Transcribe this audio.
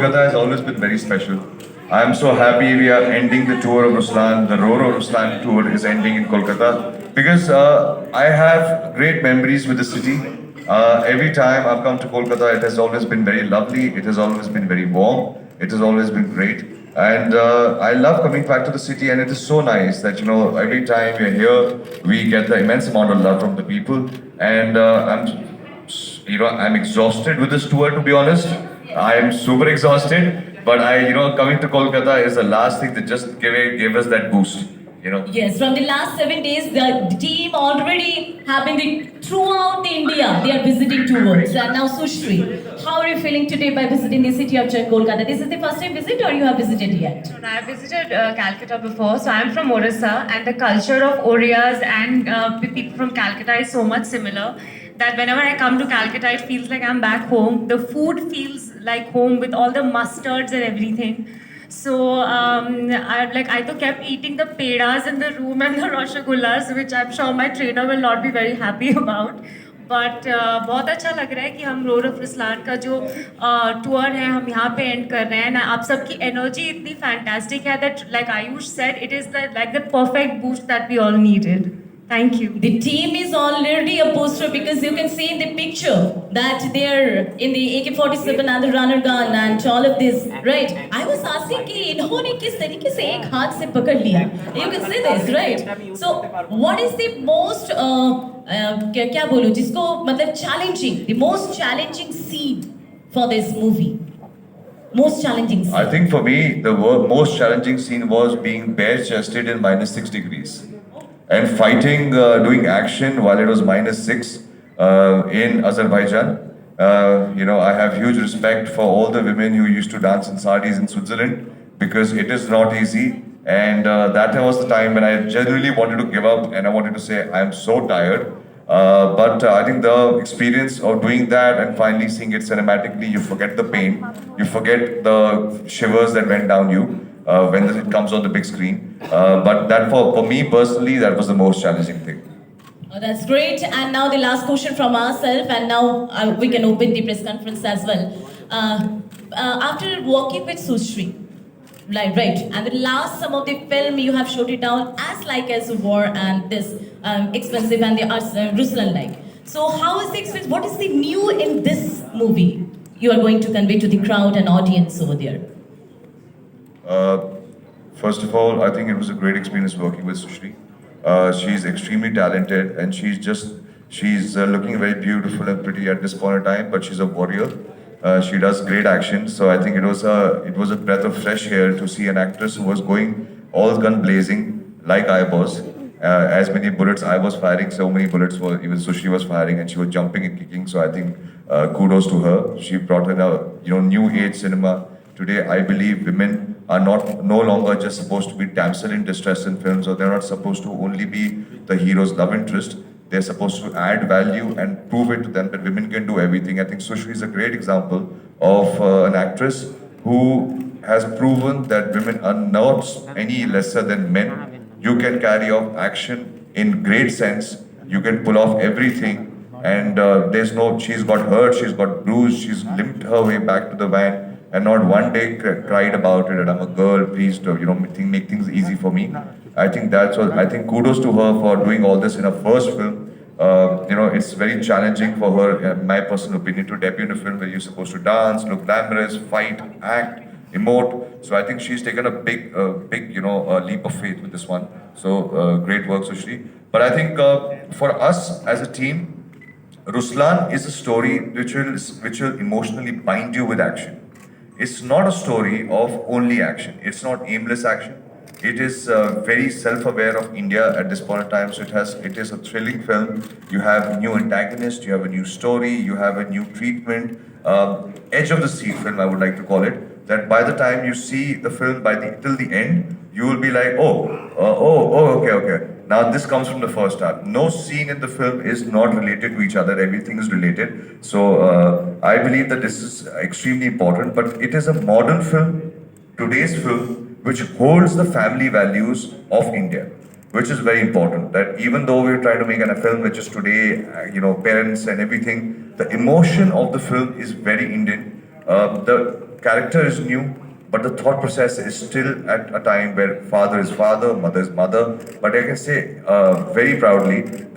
Kolkata has always been very special. I am so happy we are ending the tour of Ruslaan. The Roro Ruslaan tour is ending in Kolkata because I have great memories with the city. Every time I've come to Kolkata, it has always been very lovely. It has always been very warm. It has always been great. And I love coming back to the city, and it is so nice that, you know, every time we're here, we get the immense amount of love from the people. And I'm exhausted with this tour, to be honest. I am super exhausted, but coming to Kolkata is the last thing that just gave us that boost. Yes, from the last 7 days, the team already have been throughout the India. They are visiting tours. And now, Sushrii, how are you feeling today by visiting the city of Kolkata? This is the first time visit, or you have visited yet? No, I have visited Calcutta before. So I am from Orissa, and the culture of Orias and people from Calcutta is so much similar that whenever I come to Calcutta, it feels like I'm back home. The food feels like home with all the mustards and everything. So I kept eating the pedas in the room and the rasagullas, which I'm sure my trainer will not be very happy about. But बहुत अच्छा लग रहा है कि हम road of Ruslan का जो tour है हम यहाँ पे एंड कर रहे हैं. आप सबकी एनर्जी इतनी फैंटास्टिक है that like Ayush said, it is like the perfect boost that we all needed. Thank you. The team is already a poster because you can see in the picture that they're in the AK-47 and the runner gun and all of this, right? I was asking कि इन्होंने किस तरीके से एक हाथ से पकड़ लिया. You can see this, right? So, what is the most क्या बोलूं जिसको मतलब challenging, the most challenging scene for this movie? Most challenging scene. I think for me, the most challenging scene was being bare-chested in -6 degrees. And fighting, doing action while it was -6 in Azerbaijan. I have huge respect for all the women who used to dance in saris in Switzerland because it is not easy. And that was the time when I genuinely wanted to give up and I wanted to say, I am so tired. But I think the experience of doing that and finally seeing it cinematically, you forget the pain, you forget the shivers that went down you. When it comes on the big screen. But that for me personally, that was the most challenging thing. Oh, that's great. And now the last question from ourselves, and now we can open the press conference as well. After working with Sushrii, right, and the last some of the film you have shot it down as war and this expensive and the Ruslaan like. So how is the experience? What is the new in this movie you are going to convey to the crowd and audience over there? First of all, I think it was a great experience working with Sushrii. She's extremely talented and she's looking very beautiful and pretty at this point in time, but she's a warrior. She does great action, so I think it was a breath of fresh air to see an actress who was going all gun blazing like I was. As many bullets I was firing, so many bullets even Sushrii was firing, and she was jumping and kicking. So I think kudos to her. She brought in a new age cinema. Today, I believe women are no longer just supposed to be damsel in distress in films, or they're not supposed to only be the hero's love interest. They're supposed to add value and prove it to them that women can do everything. I think Sushrii is a great example of an actress who has proven that women are not any lesser than men. You can carry off action in great sense. You can pull off everything. And she's got hurt, she's got bruised, she's limped her way back to the van. And not one day cried about it, and I'm a girl, please, make things easy for me. I think kudos to her for doing all this in her first film. It's very challenging for her, in my personal opinion, to debut in a film where you're supposed to dance, look glamorous, fight, act, emote. So I think she's taken a big leap of faith with this one. So great work, Sushrii. But I think for us as a team, Ruslaan is a story which will emotionally bind you with action. It's not a story of only action. It's not aimless action. It is very self-aware of India at this point in time. So it is a thrilling film. You have a new antagonist, you have a new story, you have a new treatment. Edge of the seat film, I would like to call it. That by the time you see the film till the end, you will be like, okay. Now this comes from the first half. No scene in the film is not related to each other. Everything is related. So I believe that this is extremely important. But it is a modern film, today's film, which holds the family values of India, which is very important. That even though we're trying to make a film which is today, parents and everything, the emotion of the film is very Indian. The character is new, but the thought process is still at a time where father is father, mother is mother. But I can say very proudly